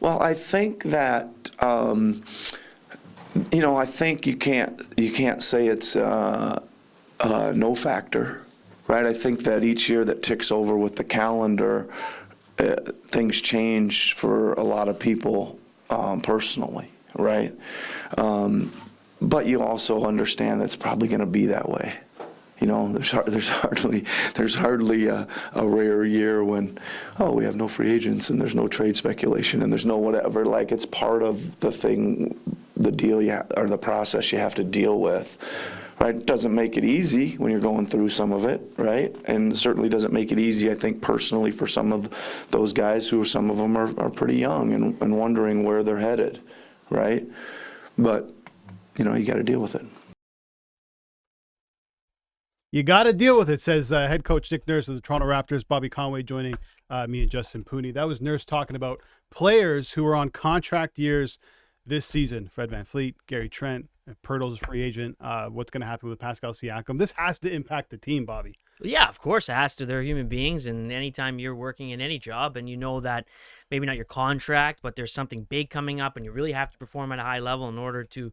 Well, I think that I think you can't say it's no factor, right? I think that each year that ticks over with the calendar, things change for a lot of people personally, right? But you also understand that it's probably going to be that way. There's hardly a rare year when, we have no free agents and there's no trade speculation and there's no whatever. Like, it's part of the deal or the process you have to deal with, right? It doesn't make it easy when you're going through some of it, right? And it certainly doesn't make it easy, I think, personally for some of those guys who some of them are pretty young and wondering where they're headed, right? But, you got to deal with it. You got to deal with it, says head coach Nick Nurse of the Toronto Raptors. Bobby Conway joining me and Justin Pooni. That was Nurse talking about players who are on contract years this season. Fred VanVleet, Gary Trent, Pirtle's a free agent. What's going to happen with Pascal Siakam? This has to impact the team, Bobby. Yeah, of course it has to. They're human beings, and anytime you're working in any job and you know that maybe not your contract, but there's something big coming up and you really have to perform at a high level in order to,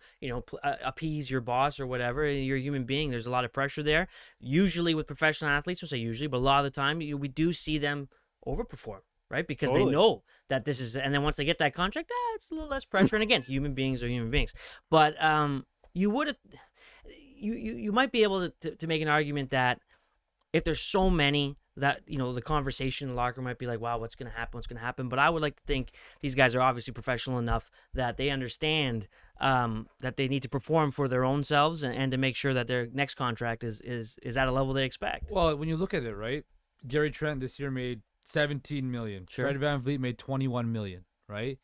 appease your boss or whatever, you're a human being. There's a lot of pressure there. Usually with professional athletes, we'll say usually, but a lot of the time we do see them overperform, right? Because They know that this is, and then once they get that contract, it's a little less pressure. And again, human beings are human beings. But you might be able to make an argument that if there's so many that, the conversation in the locker room might be like, wow, what's going to happen? But I would like to think these guys are obviously professional enough that they understand that they need to perform for their own selves and to make sure that their next contract is at a level they expect. Well, when you look at it, right, Gary Trent this year made $17 million. Sure. Fred VanVleet made $21 million, right?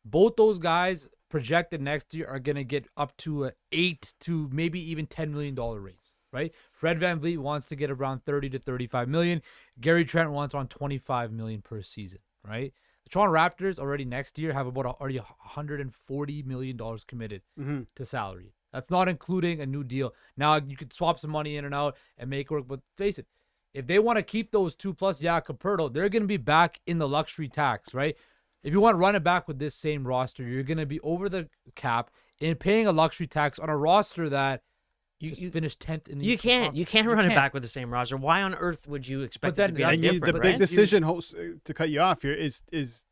Both those guys projected next year are going to get up to an $8 to maybe even $10 million raise, right? Fred VanVleet wants to get around $30 to $35 million. Gary Trent wants around $25 million per season, right? The Toronto Raptors already next year have about already $140 million committed to salary. That's not including a new deal. Now, you could swap some money in and out and make it work, but face it, if they want to keep those two plus Jakob Poeltl, they're going to be back in the luxury tax, right? If you want to run it back with this same roster, you're going to be over the cap and paying a luxury tax on a roster that you finished 10th in the You can't run it back with the same roster. Why on earth would you expect it to be different? The big decision, to cut you off here, is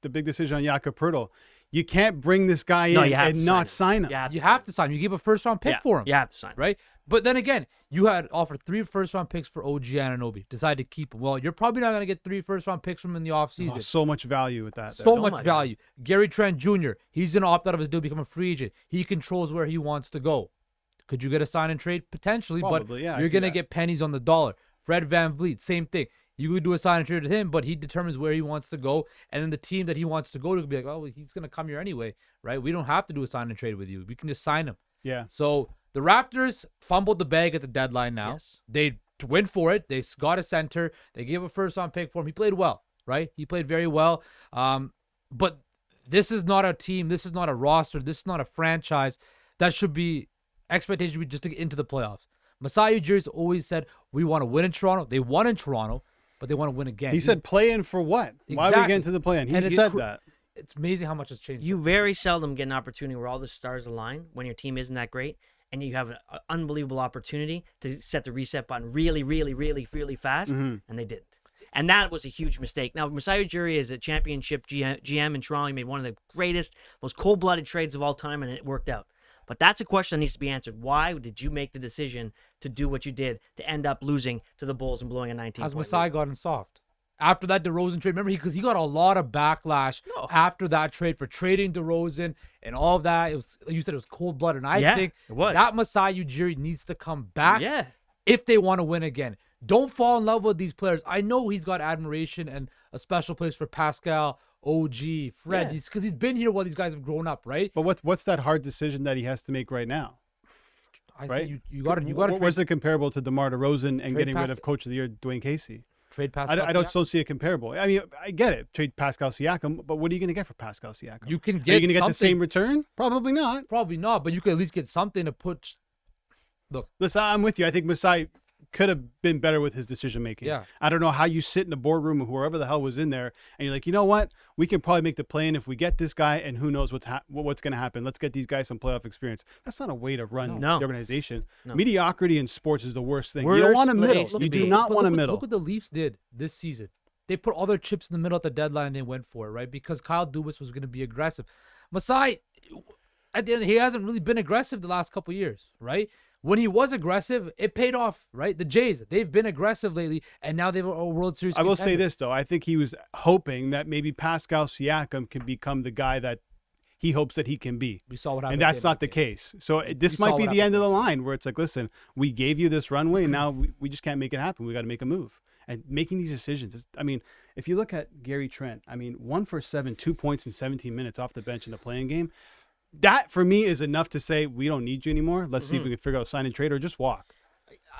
the big decision on Jakob Poeltl. You can't bring this guy in and not sign him. You have to sign him. You give a first-round pick for him. You have to sign him. Right? But then again, you had offered 3 first-round picks for OG Anunoby. Decided to keep him. Well, you're probably not going to get 3 first-round picks from him in the offseason. Oh, so much value with that. So much value. Gary Trent Jr., he's going to opt out of his deal, become a free agent. He controls where he wants to go. Could you get a sign and trade? Potentially, probably, but you're going to get pennies on the dollar. Fred VanVleet, same thing. You could do a sign and trade with him, but he determines where he wants to go. And then the team that he wants to go to could be like, oh, he's going to come here anyway, right? We don't have to do a sign and trade with you. We can just sign him. Yeah. So the Raptors fumbled the bag at the deadline now. Yes. They went for it. They got a center. They gave a first-round pick for him. He played well, right? He played very well. But this is not a team. This is not a roster. This is not a franchise that should be expectation should be just to get into the playoffs. Masai Ujiri's always said, we want to win in Toronto. They won in Toronto, but they want to win again. He said play in for what? Exactly. Why are we getting to the play in? He said that. It's amazing how much has changed. You very seldom get an opportunity where all the stars align when your team isn't that great, and you have an unbelievable opportunity to set the reset button really, really, really, really fast, and they didn't. And that was a huge mistake. Now, Masai Ujiri is a championship GM in Toronto. He made one of the greatest, most cold-blooded trades of all time, and it worked out. But that's a question that needs to be answered. Why did you make the decision to do what you did to end up losing to the Bulls and blowing a 19-point lead? Has Masai gotten soft? After that DeRozan trade, remember, because he got a lot of backlash after that trade for trading DeRozan and all of that. It was, you said, it was cold-blooded. And I think that Masai Ujiri needs to come back if they want to win again. Don't fall in love with these players. I know he's got admiration and a special place for Pascal, OG, Fred, because he's been here while these guys have grown up, right? But what's that hard decision that he has to make right now? Right? You got to. Was it comparable to DeMar DeRozan and getting rid of Coach of the Year Dwayne Casey? Trade Pascal. I don't see it comparable. I mean, I get it. Trade Pascal Siakam, but what are you going to get for Pascal Siakam? You can get. Are you going to get the same return? Probably not. Probably not. But you can at least get something to put. Look, listen, I'm with you. I think Masai could have been better with his decision making. Yeah. I don't know how you sit in the boardroom or whoever the hell was in there and you're like, you know what? We can probably make the play-in if we get this guy, and who knows what's going to happen. Let's get these guys some playoff experience. That's not a way to run No. the organization. No. Mediocrity in sports is the worst thing. You Worst don't want a middle. place to You do be. not But want a look middle. Look what the Leafs did this season. They put all their chips in the middle at the deadline and they went for it, right? Because Kyle Dubas was going to be aggressive. Masai, at the end, he hasn't really been aggressive the last couple of years, right? When he was aggressive, it paid off, right? The Jays, they've been aggressive lately, and now they've a World Series I will say contender. this, though. I think he was hoping that maybe Pascal Siakam can become the guy that he hopes that he can be. We saw what happened. And that's at the not the end of case. So this saw might be what the end of happened. the line where it's like, listen, we gave you this runway, and now we just can't make it happen. We got to make a move. And making these decisions, I mean, if you look at Gary Trent, I mean, 1 for 7, 2 points in 17 minutes off the bench in the playing game. That, for me, is enough to say, we don't need you anymore. Let's see if we can figure out sign and trade or just walk.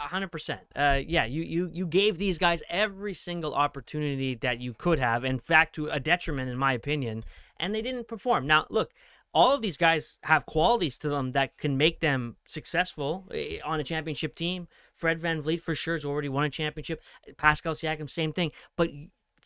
100%. Yeah, you gave these guys every single opportunity that you could have, in fact, to a detriment, in my opinion, and they didn't perform. Now, look, all of these guys have qualities to them that can make them successful on a championship team. Fred VanVleet, for sure, has already won a championship. Pascal Siakam, same thing. But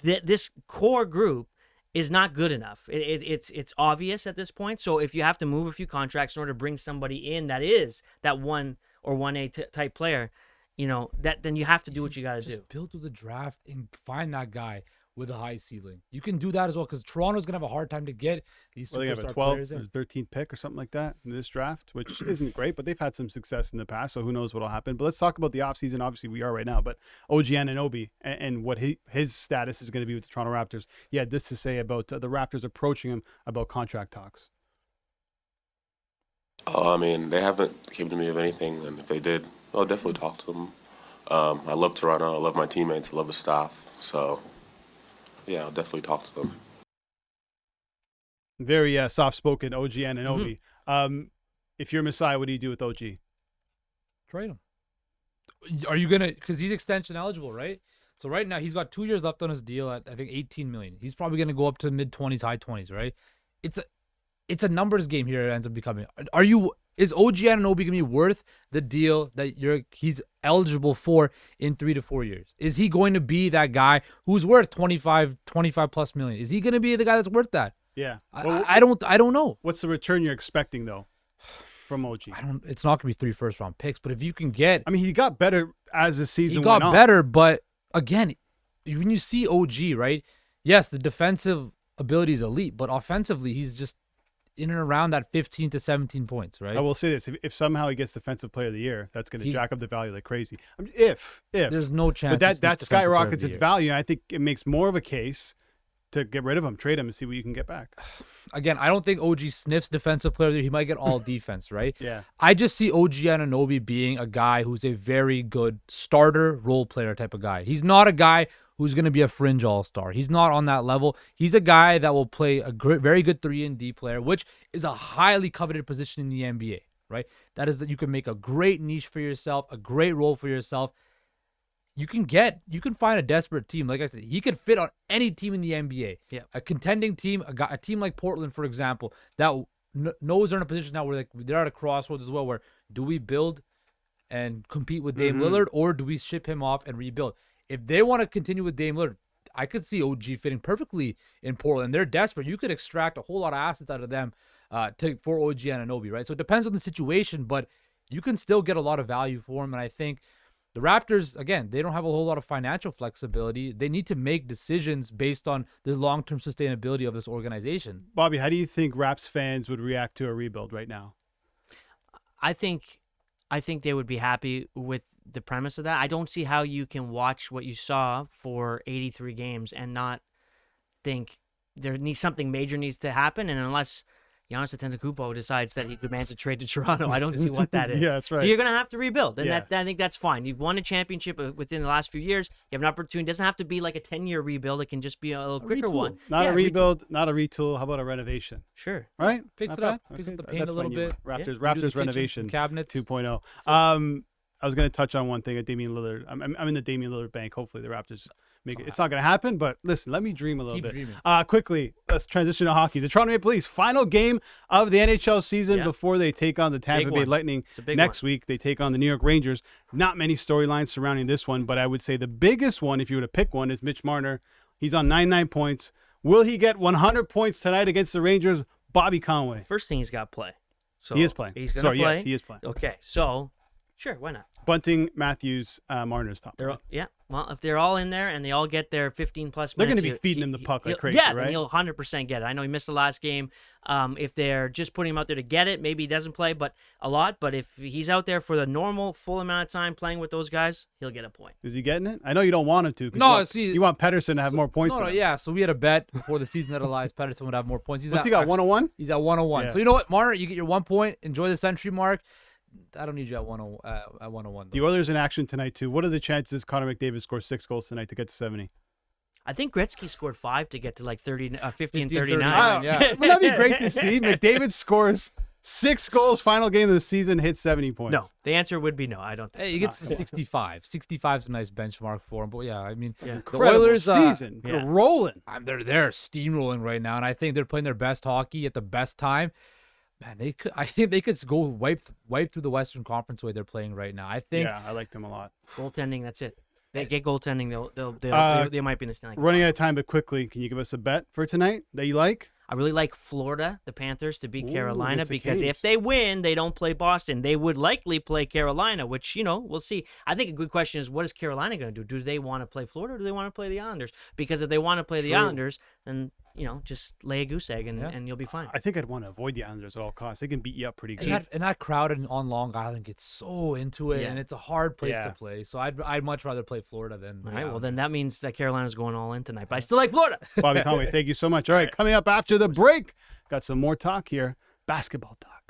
this core group is not good enough. It's obvious at this point. So if you have to move a few contracts in order to bring somebody in that is that 1 or 1A type player, then you have to do what you got to do. Just build through the draft and find that guy with a high ceiling. You can do that as well because Toronto's going to have a hard time to get these Well, they have a superstar 12th players or in. 13th pick or something like that in this draft, which isn't great, but they've had some success in the past, so who knows what will happen. But let's talk about the offseason. Obviously, we are right now, but OG Anunoby and what his status is going to be with the Toronto Raptors. He had this to say about the Raptors approaching him about contract talks. I mean, they haven't came to me of anything, and if they did, I'll definitely talk to them. I love Toronto. I love my teammates. I love the staff. So, yeah, I'll definitely talk to them. Very soft-spoken OG Anunoby. If you're Masai, what do you do with OG? Trade him. Are you gonna? Because he's extension eligible, right? So right now he's got 2 years left on his deal at I think 18 million. He's probably gonna go up to mid-20s, high 20s, right? It's a numbers game here. It ends up becoming. Is OG Anunoby gonna be worth the deal that he's eligible for in 3 to 4 years? Is he going to be that guy who's worth 25 plus million? Is he gonna be the guy that's worth that? Yeah. I don't know. What's the return you're expecting, though, from OG? It's not gonna be 3 first-round picks, but if you can get. I mean, he got better as the season He got went on. better, but again, when you see OG, right? Yes, the defensive ability is elite, but offensively, he's just in and around that 15 to 17 points, right? I will say this: if somehow he gets Defensive Player of the Year, that's going to jack up the value like crazy. I mean, if There's no chance. but that he sneaks Defensive Player of skyrockets the its Year. value. I think it makes more of a case to get rid of him, trade him, and see what you can get back. Again, I don't think OG sniffs Defensive Player of the Year. He might get all defense, right? Yeah. I just see OG Anunoby being a guy who's a very good starter role player type of guy. He's not a guy who's going to be a fringe all-star. He's not on that level. He's a guy that will play a very good 3-and-D player, which is a highly coveted position in the NBA, right? That is that you can make a great niche for yourself, a great role for yourself. You can find a desperate team. Like I said, he could fit on any team in the NBA. Yeah. A contending team, a team like Portland, for example, that knows they're in a position now where they're at a crossroads as well, where do we build and compete with Dame Lillard, or do we ship him off and rebuild? If they want to continue with Dame Lillard, I could see OG fitting perfectly in Portland. They're desperate. You could extract a whole lot of assets out of them for OG Anunoby, right? So it depends on the situation, but you can still get a lot of value for him. And I think the Raptors, again, they don't have a whole lot of financial flexibility. They need to make decisions based on the long-term sustainability of this organization. Bobby, how do you think Raps fans would react to a rebuild right now? I think they would be happy with the premise of that. I don't see how you can watch what you saw for 83 games and not think something major needs to happen. And unless Giannis Antetokounmpo decides that he demands a trade to Toronto, I don't see what that is. Yeah, that's right. So you're going to have to rebuild. And Yeah. I think that's fine. You've won a championship within the last few years. You have an opportunity. It doesn't have to be like a 10-year rebuild. It can just be a little quicker retool. one. Not Yeah, a rebuild, not a retool. How about a renovation? Sure. Right? Fix Not it up, bad? fix Okay, up the that's paint a my little new bit. one. Redo the Raptors kitchen, renovation some cabinets. 2.0. I was going to touch on one thing at Damian Lillard. I'm in the Damian Lillard bank. Hopefully the Raptors make it. It's not going to happen, but listen, let me dream a little Keep bit. dreaming. Quickly, let's transition to hockey. The Toronto Maple Leafs, final game of the NHL season before they take on the Tampa Bay one. Lightning It's a big next week. They take on the New York Rangers. Not many storylines surrounding this one, but I would say the biggest one, if you were to pick one, is Mitch Marner. He's on 99 points. Will he get 100 points tonight against the Rangers? Bobby Conway. First thing, he's got to play. So He is playing. He's going to Sorry, play. yes, he is playing. Okay, so sure, why not? Bunting, Matthews, Marner's top. They're all, yeah. Well, if they're all in there and they all get their 15 plus They're minutes, gonna be feeding him the puck like he'll- crazy, yeah, right? then he'll 100% get it. I know he missed the last game. If they're just putting him out there to get it, maybe he doesn't play, but a lot. But if he's out there for the normal full amount of time playing with those guys, he'll get a point. Is he getting it? I know you don't want him to. 'Cause No, you want Pedersen to have more points. No, than him. yeah. So we had a bet before the season that Elias Pettersson would have more points. What's he got? 101. He's at 101. Yeah. So you know what, Marner, you get your 1 point. Enjoy the century mark. I don't need you at 101. The Oilers in action tonight too. What are the chances Connor McDavid scores 6 goals tonight to get to 70? I think Gretzky scored 5 to get to like 50 and 50, 39. Wow. yeah. Wouldn't that be great to see? McDavid scores 6 goals, final game of the season, hits 70 points. No, the answer would be no. I don't think. Hey, he gets to 65. 65 is a nice benchmark for him. But yeah, I mean, Yeah. the Incredible Oilers, season. yeah. They're rolling. they're steamrolling right now, and I think they're playing their best hockey at the best time. Man, I think they could go wipe through the Western Conference the way they're playing right now. I think Yeah, I like them a lot. Goaltending, that's it. They get goaltending, they might be in the Stanley Cup. Running out of time, but quickly, can you give us a bet for tonight that you like? I really like Florida, the Panthers, to beat Ooh, Carolina against the because Canes. if they win, they don't play Boston. They would likely play Carolina, which, we'll see. I think a good question is, what is Carolina going to do? Do they want to play Florida or do they want to play the Islanders? Because if they want to play the True. Islanders, then, just lay a goose egg and you'll be fine. I think I'd want to avoid the Islanders at all costs. They can beat you up pretty good. and that crowd on Long Island gets so into it, Yeah. and it's a hard place Yeah. to play. So I'd much rather play Florida than. All right, well, then that means that Carolina's going all in tonight. But I still like Florida. Bobby Conway, thank you so much. All right, coming up after the break, got some more talk here. Basketball talk.